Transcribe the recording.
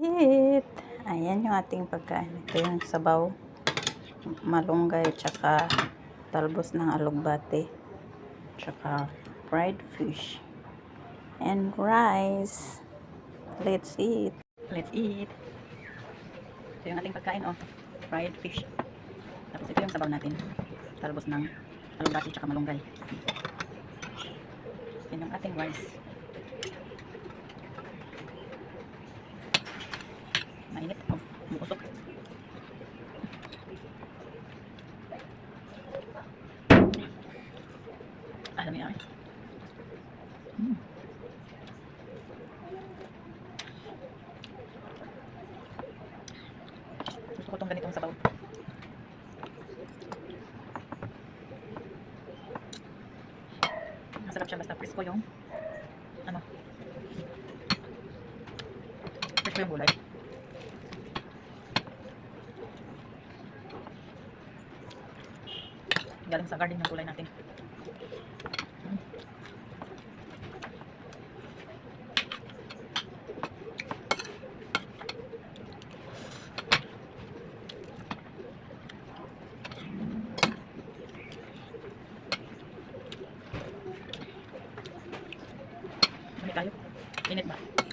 eat! Ayan yung ating pagkain. Ito yung sabaw, malunggay, tsaka talbos ng alugbate, tsaka fried fish, and rice. Let's eat! Let's eat! Ito yung ating pagkain, oh. Fried fish. Tapos ito yung sabaw natin. Talbos ng alugbate, tsaka malunggay. Yan yung ating rice. Mainit. Oh, bukusok. Alam niya eh. Gusto ko itong ganitong sabaw. Masarap siya basta presko yung ano, presko yung gulay. Galing sa garden yung gulay natin. Tayo. Init ba?